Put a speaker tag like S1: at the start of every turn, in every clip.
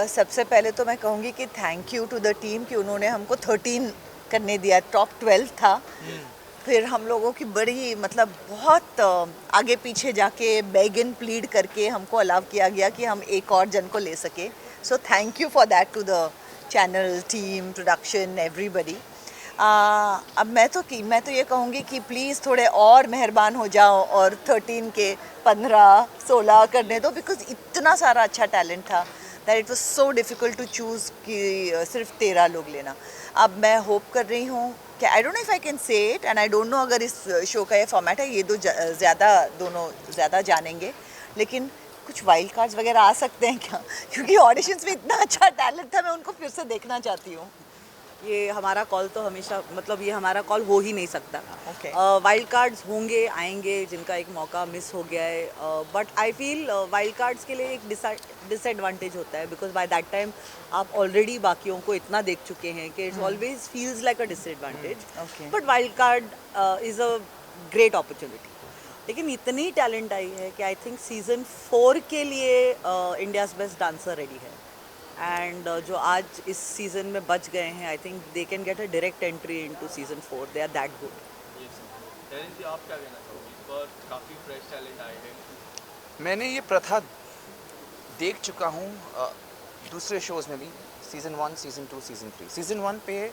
S1: सबसे पहले तो मैं कहूँगी कि thank you to the team कि उन्होंने हमको 13 करने दिया, टॉप 12 था। फिर हम लोगों की बड़ी मतलब बहुत आगे पीछे जाके बेग एंड प्लीड करके हमको अलाउ किया गया कि हम एक और जन को ले सके। So thank you for that to the channel team, production, everybody. अब मैं तो ये कहूँगी कि प्लीज़ थोड़े और मेहरबान हो जाओ और 13 के 15-16 करने दो, बिकॉज इतना सारा अच्छा टैलेंट था that it was so difficult to choose कि सिर्फ 13 लोग लेना। अब मैं होप कर रही हूँ कि I don't know if I can say it and I don't know अगर इस शो का ये फॉर्मेट है, ये दोनों ज़्यादा जानेंगे, लेकिन कुछ वाइल्ड कार्ड्स वगैरह आ सकते हैं क्या? क्योंकि ऑडिशंस में इतना अच्छा टैलेंट था, मैं उनको फिर से देखना चाहती हूँ।
S2: ये हमारा कॉल तो हमेशा मतलब ये हमारा कॉल हो ही नहीं सकता।
S1: ओके।
S2: वाइल्ड कार्ड्स होंगे, आएंगे जिनका एक मौका मिस हो गया है, but I feel wild cards के लिए एक डिसएडवांटेज होता है, बिकॉज बाय दैट टाइम आप ऑलरेडी बाकियों को इतना देख चुके हैं कि it's always feels like a disadvantage.
S1: Okay.
S2: But wild card is a great opportunity. लेकिन इतनी टैलेंट आई है कि आई थिंक सीज़न 4 के लिए इंडियाज़ बेस्ट डांसर रेडी है। एंड जो आज इस सीज़न में बच गए हैं, I think they can get a direct entry into season 4। They are that good.
S3: Yes. Nancy, आप क्या कहना चाहोगे? इस बार काफ़ी फ्रेश टैलेंट आए हैं।
S4: मैंने ये प्रथा देख चुका हूँ दूसरे शोज़ में भी, सीज़न 1, सीज़न 2, सीज़न 3। सीज़न 1 पे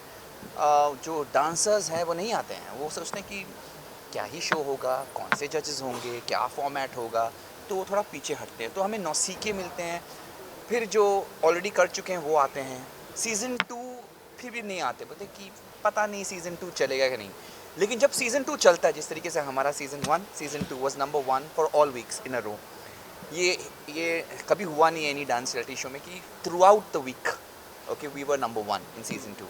S4: जो डांसर्स हैं वो नहीं आते हैं, वो सोचते हैं कि क्या ही शो होगा, कौन से जजेस होंगे, क्या फॉर्मेट होगा, तो वो थोड़ा पीछे हटते हैं। तो हमें नौसीखे मिलते हैं, फिर जो ऑलरेडी कर चुके हैं वो आते हैं। सीज़न 2 फिर भी नहीं आते, बोलते कि पता नहीं सीज़न 2 चलेगा कि नहीं। लेकिन जब सीज़न 2 चलता है, जिस तरीके से हमारा season 1, season 2 was number 1 for all weeks in a row. ये कभी हुआ नहीं है एनी डांस रियलिटी शो में कि throughout the week okay we were number 1 in season 2।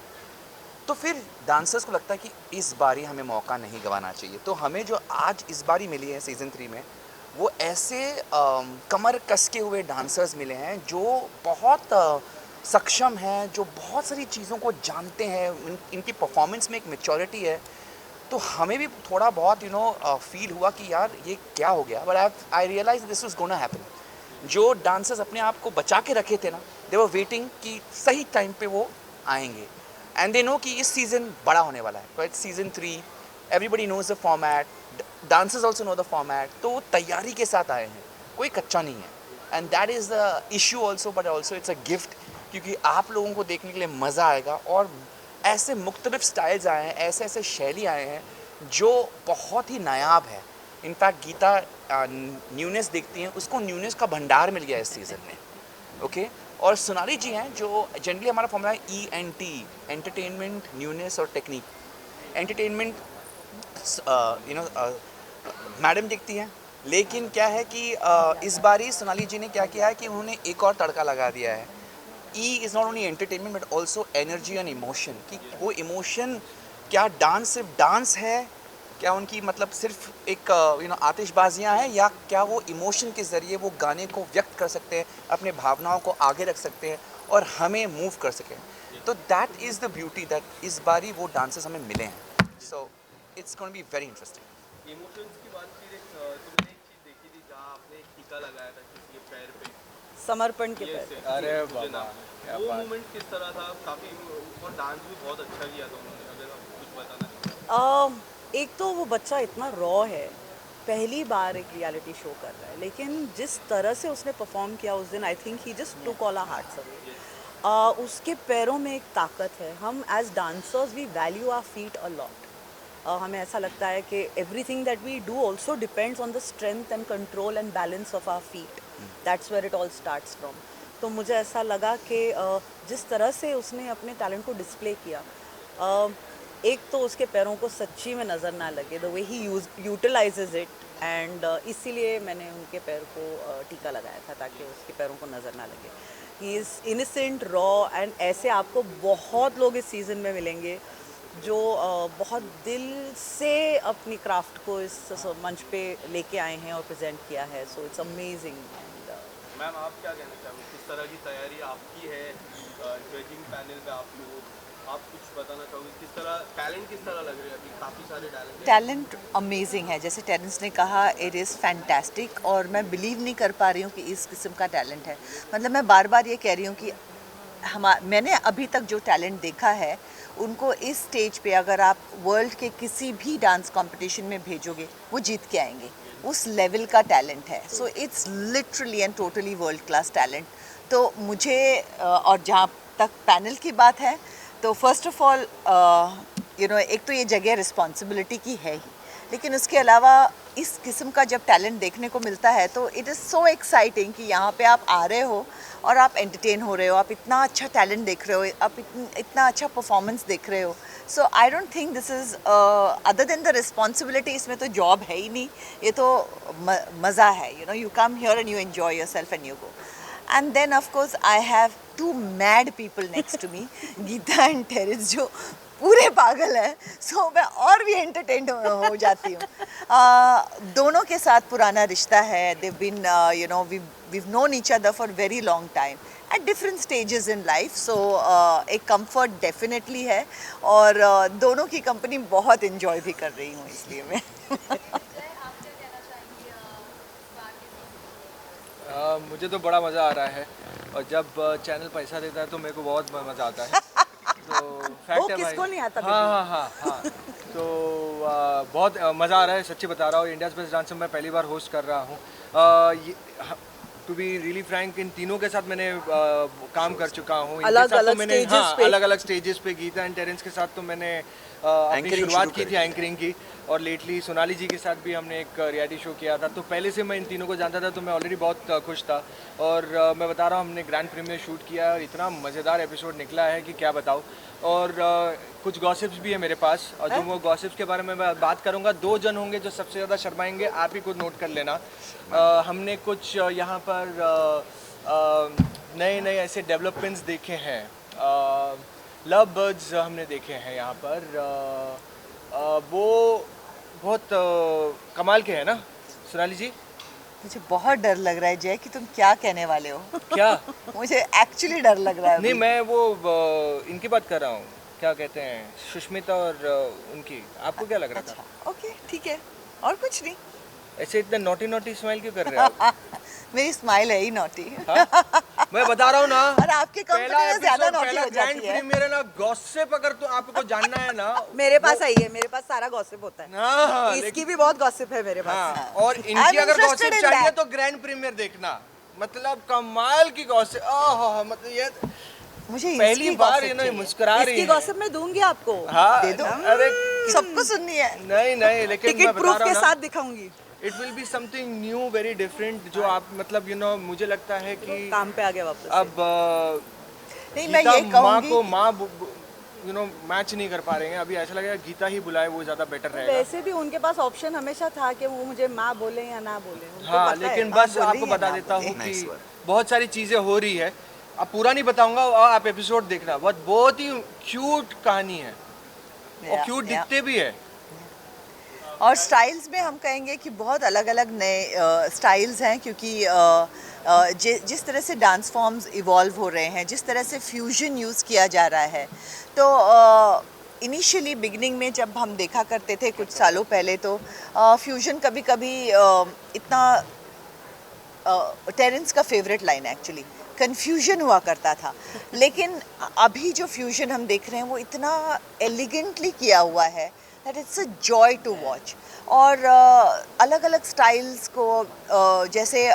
S4: तो फिर डांसर्स को लगता है कि इस बारी हमें मौका नहीं गंवाना चाहिए। तो हमें जो आज इस बारी मिली है सीज़न 3 में, वो ऐसे कमर कस के हुए डांसर्स मिले हैं जो बहुत सक्षम हैं, जो बहुत सारी चीज़ों को जानते हैं, इनकी परफॉर्मेंस में एक मैच्योरिटी है। तो हमें भी थोड़ा बहुत फील हुआ कि यार ये क्या हो गया, but I realise this was gonna happen. जो डांसर्स अपने आप को बचा के रखे थे ना, दे वर वेटिंग कि सही टाइम पे वो आएंगे, एंड दे नो कि इस सीज़न बड़ा होने वाला है। तो it's season 3, everybody knows the format, dancers also know the format, तो वो तैयारी के साथ आए हैं, कोई कच्चा नहीं है। And that is the issue also, but also it's a gift, क्योंकि आप लोगों को देखने के लिए मज़ा आएगा। और ऐसे मुख्तलिफ स्टाइल्स आए हैं, ऐसे ऐसे शैली आए हैं जो बहुत ही नायाब है। इनफैक्ट गीता न्यूनेस देखती हैं, उसको न्यूनेस का भंडार मिल गया इस सीज़न में, ओके। और सोनाली जी हैं जो जनरली हमारा फॉर्मूला है ENT, एंटरटेनमेंट, न्यूनेस और टेक्निक। एंटरटेनमेंट मैडम दिखती हैं, लेकिन क्या है कि इस बारी सोनाली जी ने क्या किया है कि उन्होंने एक और तड़का लगा दिया है। It is not only entertainment but also energy and emotion, कि वो इमोशन, क्या डांस सिर्फ डांस है, क्या उनकी मतलब सिर्फ एक आतिशबाजियाँ हैं, या क्या वो इमोशन के ज़रिए वो गाने को व्यक्त कर सकते हैं, अपने भावनाओं को आगे रख सकते हैं और हमें मूव कर सकें। तो that is the beauty that इस बारी वो डांसर्स हमें मिले हैं। So it's gonna be very interesting.
S3: Emotions की बात की, तो मैंने एक चीज़ देखी थी जहाँ आपने एक टीका लगाया था किसी के पैर पे।
S2: समर्पण के
S3: ये
S2: पैर।
S3: से
S5: अरे
S3: मुझे
S5: बाबा,
S3: नाम,
S5: क्या
S3: वो
S5: बात।
S3: मोमेंट किस तरह था? काफ़ी, और डांस भी बहुत अच्छा किया था उन्होंने, अगर आप कुछ बताना चाहें।
S2: एक तो वो बच्चा इतना रॉ है, पहली बार एक रियलिटी शो कर रहा है, लेकिन जिस तरह से उसने परफॉर्म किया उस दिन, I think he just took all our hearts away. उसके पैरों में एक ताकत है। हम as dancers we value our feet a lot. हमें ऐसा लगता है कि everything that we do also depends on the strength and control and balance of our feet. That's where it all starts from. तो मुझे ऐसा लगा कि जिस तरह से उसने अपने टैलेंट को डिस्प्ले किया, एक तो उसके पैरों को सच्ची में नज़र ना लगे, the way he utilises it, and इसीलिए मैंने उनके पैर को टीका लगाया था ताकि उसके पैरों को नज़र ना लगे। He is innocent, raw, and ऐसे आपको बहुत लोग इस सीज़न में मिलेंगे जो बहुत दिल से अपनी क्राफ्ट को इस मंच पे लेके आए हैं और प्रेजेंट किया है। So it's amazing. And
S3: ma'am, आप क्या कहना चाहोगे? किस तरह की तैयारी आपकी है जजिंग पैनल पे? आप लोग आप कुछ बताना चाहोगे किस तरह लग रहे हैं अभी काफ़ी सारे टैलेंट
S1: टैलेंट अमेजिंग है, जैसे टेरेंस ने कहा इट इज़ फैंटास्टिक, और मैं बिलीव नहीं कर पा रही हूँ कि इस किस्म का टैलेंट है। मतलब मैं बार बार ये कह रही हूँ कि मैंने अभी तक जो टैलेंट देखा है उनको इस स्टेज पे अगर आप वर्ल्ड के किसी भी डांस कंपटीशन में भेजोगे वो जीत के आएंगे, उस लेवल का टैलेंट है। So it's literally and totally world class talent. तो मुझे और जहाँ तक पैनल की बात है तो फर्स्ट ऑफ ऑल एक तो ये जगह रिस्पॉन्सिबिलिटी की है ही, लेकिन उसके अलावा इस किस्म का जब टैलेंट देखने को मिलता है तो इट इज़ सो एक्साइटिंग कि यहाँ पे आप आ रहे हो और आप एंटरटेन हो रहे हो, आप इतना अच्छा टैलेंट देख रहे हो, आप इतना अच्छा परफॉर्मेंस देख रहे हो। So I don't think this is other than the responsibility, इसमें तो जॉब है ही नहीं, ये तो मज़ा है। You come here and you enjoy your self and you go. And then of course I have two mad people next to me, Geeta and Terence, जो पूरे पागल हैं। सो मैं और भी एंटरटेन हो जाती हूँ। दोनों के साथ पुराना रिश्ता है। they've been we've known each other for very long time at different stages in life, so एक comfort definitely है, और दोनों की कंपनी बहुत enjoy भी कर रही हूँ, इसलिए मैं
S3: मुझे तो बड़ा मज़ा आ रहा है, और जब चैनल पैसा देता है तो मेरे को बहुत मज़ा आता है। तो फैक्ट है भाई,
S2: किसको नहीं आता?
S3: हाँ। तो बहुत मज़ा आ रहा है, सच्ची बता रहा हूँ। इंडियाज़ बेस्ट डांसर मैं पहली बार होस्ट कर रहा हूँ। टू बी रियली फ्रैंक, इन तीनों के साथ मैंने काम कर चुका हूँ। अलग अलग स्टेजेस पे गीता एंड टेरेंस के साथ तो मैंने अपनी शुरुआत की थी एंकरिंग की, और लेटली सोनाली जी के साथ भी हमने एक रियलिटी शो किया था। तो पहले से मैं इन तीनों को जानता था, तो मैं ऑलरेडी बहुत खुश था। और मैं बता रहा हूँ, हमने ग्रैंड प्रीमियर शूट किया और इतना मज़ेदार एपिसोड निकला है कि क्या बताऊँ। और कुछ गॉसिप्स भी है मेरे पास, और जो वो गॉसिप्स के बारे में मैं बात करूँगा, 2 जन होंगे जो सबसे ज़्यादा शर्माएंगे, आप ही खुद नोट कर लेना। हमने कुछ यहाँ पर नए ऐसे डेवलपमेंट्स देखे हैं। लव बर्ड्स हमने देखे हैं यहाँ पर। वो बहुत कमाल के हैं ना सोनाली जी?
S1: मुझे बहुत डर लग रहा है जय कि तुम क्या कहने वाले हो।
S3: क्या?
S1: मुझे एक्चुअली डर लग रहा है
S3: नहीं, मैं वो इनकी बात कर रहा हूँ, क्या कहते हैं, सुष्मिता और उनकी। आपको क्या लग रहा था?
S1: अच्छा, ओके, ठीक है, और कुछ नहीं।
S3: ऐसे इतना नॉटी स्माइल क्यों कर रहे हैं आप?
S1: मेरी स्माइल है ही नॉटी।
S3: मैं बता रहा हूँ ना,
S1: और आपके कंपनी में ज्यादा नॉटी हो जाती है।
S3: मेरा ना गॉसिप अगर तो आपको जानना है ना,
S2: मेरे पास आई है, मेरे पास सारा गॉसिप होता है।
S3: हाँ,
S2: इसकी भी बहुत गॉसिप है मेरे पास।
S3: हाँ, और इनकी अगर गॉसिप चाहिए तो ग्रैंड प्रीमियर देखना, मतलब कमाल की गॉसिप। मतलब ये
S1: मुझे
S3: पहली बार ये ना मुस्कुरा रही है।
S2: इसकी गॉसिप मैं दूंगी आपको।
S3: हाँ,
S1: दे दो।
S3: अरे
S1: सबको सुननी है।
S3: नहीं, लेकिन
S2: टिकट प्रूफ के साथ दिखाऊंगी।
S3: It will be something new, very different, जो आप मतलब मुझे लगता है कि
S2: काम पे आ गया वापस।
S3: अब
S1: नहीं, मैं ये
S3: माँ
S1: कहूंगी
S3: को मैच नहीं कर पा रहे हैं। अभी ऐसा लगेगा गीता ही बुलाए, वो ज्यादा बेटर रहेगा।
S2: वैसे भी उनके पास ऑप्शन हमेशा था कि वो मुझे माँ बोले या ना बोले।
S3: हाँ, लेकिन बस आपको बता देता हूँ कि बहुत सारी चीजें हो रही है। अब पूरा नहीं बताऊंगा, आप एपिसोड देखना। बहुत ही क्यूट कहानी है, और क्यूट दिखते भी है।
S1: और स्टाइल्स में हम कहेंगे कि बहुत अलग अलग नए स्टाइल्स हैं, क्योंकि जिस तरह से डांस फॉर्म्स इवॉल्व हो रहे हैं, जिस तरह से फ्यूजन यूज़ किया जा रहा है, तो इनिशियली बिगनिंग में जब हम देखा करते थे कुछ सालों पहले, तो फ्यूजन कभी कभी इतना टेरेंस का फेवरेट लाइन एक्चुअली, कन्फ्यूजन हुआ करता था। लेकिन अभी जो फ्यूजन हम देख रहे हैं वो इतना एलिगेंटली किया हुआ है that it's a joy to watch। और अलग अलग स्टाइल्स को जैसे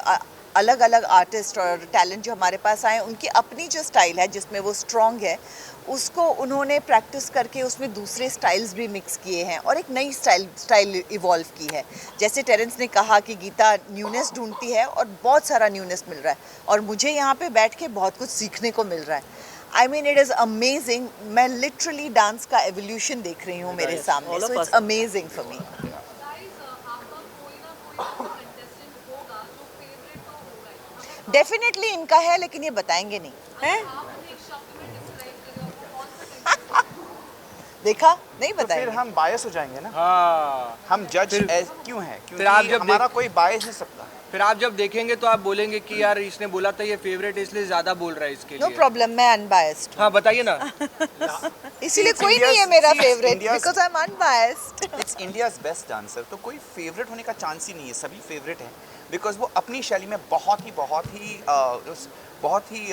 S1: अलग अलग आर्टिस्ट और टैलेंट जो हमारे पास आए, उनकी अपनी जो स्टाइल है जिसमें वो स्ट्रॉन्ग है, उसको उन्होंने प्रैक्टिस करके उसमें दूसरे स्टाइल्स भी मिक्स किए हैं और एक नई स्टाइल इवॉल्व की है। जैसे टेरेंस ने कहा कि गीता न्यूनेस ढूंढती है, और बहुत सारा न्यूनेस मिल रहा है, और मुझे यहाँ पे बैठ के बहुत कुछ सीखने को मिल रहा है। I mean, it is amazing। मैं literally डांस का एवोल्यूशन देख रही हूँ मेरे सामने, so it's amazing for me। Definitely इनका है, लेकिन ये बताएंगे नहीं
S2: हैं?
S1: देखा, नहीं
S4: तो
S1: बताएंगे।
S4: फिर हम बायस हो जाएंगे ना।
S3: हाँ,
S4: हम जज क्यों हैं?
S3: फिर आप
S4: क्योंकि
S3: जब
S4: हमारा कोई बायस नहीं सकता।
S3: फिर आप जब देखेंगे तो आप बोलेंगे कि यार इसने बोला था ये फेवरेट इसलिए ज्यादा बोल रहा है इसके
S1: नो
S3: लिए।
S1: प्रॉब्लम, मैं अनबायस्ड।
S3: हाँ बताइए ना।
S1: इसीलिए
S4: It's
S1: कोई नहीं है
S4: India's-
S1: मेरा
S4: see, it's
S1: favourite,
S4: India's-
S1: because I am unbiased.
S4: It's India's best dancer, तो कोई फेवरेट होने का चांस ही नहीं है, सभी फेवरेट हैं बिकॉज वो अपनी शैली में बहुत ही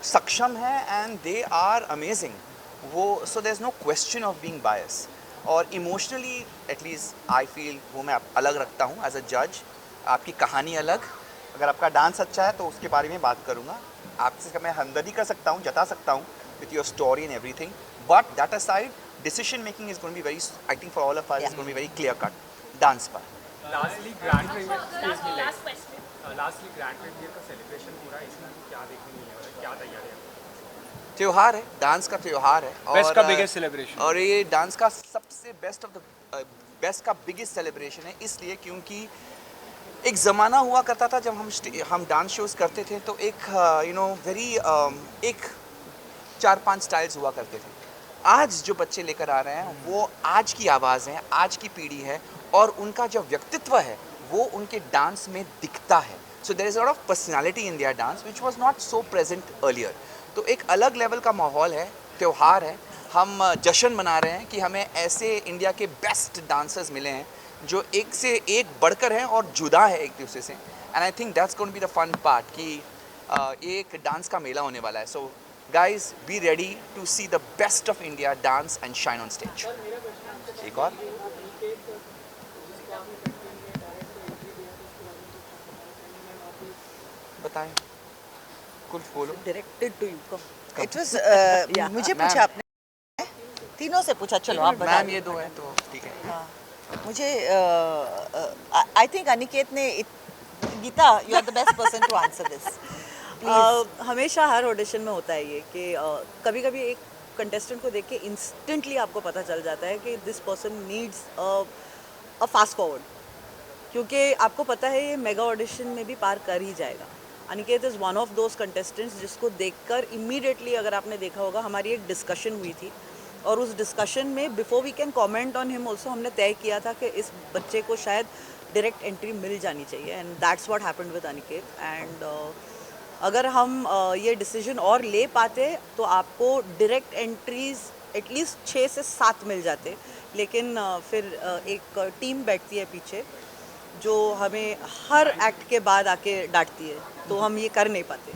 S4: सक्षम है एंड दे आर अमेजिंग। वो so there is no question of being bias. और इमोशनली एटलीस्ट आई फील वो मैं अलग रखता हूँ एज अ जज। आपकी कहानी अलग, अगर आपका डांस अच्छा है तो उसके बारे में बात करूँगा, आपसे मैं हमदर्दी कर सकता हूँ, जता सकता हूँ with your story and everything, but that aside decision making is going to be very, I think for all of us, is going to be very clear cut dance पर।
S5: Lastly grand premiere lastly grand premiere का celebration पूरा इसमें क्या देखने मिलने वाला है, क्या तैयारियां?
S4: त्योहार है, डांस का त्योहार है
S3: बेस्ट का बिगेस्ट सेलिब्रेशन।
S4: और ये डांस का सबसे बेस्ट का बिगेस्ट सेलिब्रेशन है, इसलिए क्योंकि एक ज़माना हुआ करता था जब हम डांस शोज करते थे तो एक वेरी एक 4-5 स्टाइल्स हुआ करते थे। आज जो बच्चे लेकर आ रहे हैं वो आज की आवाज़ है, आज की पीढ़ी है, और उनका जो व्यक्तित्व है वो उनके डांस में दिखता है। So there is lot of personality in their dance which was not so present earlier. तो एक अलग लेवल का माहौल है, त्यौहार है, हम जश्न मना रहे हैं कि हमें ऐसे इंडिया के बेस्ट डांसर्स मिले हैं जो एक से एक बढ़कर हैं और जुदा है एक दूसरे से। And I think that's going to be the fun part कि ये एक डांस का मेला होने वाला है। सो guys, be ready to see the best of India dance and shine on stage. एक और बताएं, कुछ बोलो।
S2: Directed to you.
S1: It was
S2: Yeah.
S1: मुझे
S4: मैम।
S1: पूछा आपने, तीनों से पूछा, चलो आप बता
S4: मैम
S1: दो।
S4: ये दो हैं तो ठीक है।
S1: हाँ, मुझे आई थिंक अनिकेत ने Geeta, you are the best person to answer this.
S2: हमेशा हर ऑडिशन में होता है ये कि कभी कभी एक कंटेस्टेंट को देख के इंस्टेंटली आपको पता चल जाता है कि this person needs a fast forward, क्योंकि आपको पता है ये मेगा ऑडिशन में भी पार कर ही जाएगा। Aniket is one of those contestants जिसको देखकर इमीडिएटली, अगर आपने देखा होगा, हमारी एक डिस्कशन हुई थी और उस डिस्कशन में before we can comment on him also हमने तय किया था कि इस बच्चे को शायद डायरेक्ट एंट्री मिल जानी चाहिए, and that's what happened with Aniket. And अगर हम ये डिसीजन और ले पाते तो आपको डायरेक्ट एंट्रीज एटलीस्ट 6 से 7 मिल जाते, लेकिन फिर एक टीम बैठती है पीछे जो हमें हर एक्ट के बाद आके डांटती है, तो हम ये कर नहीं पाते।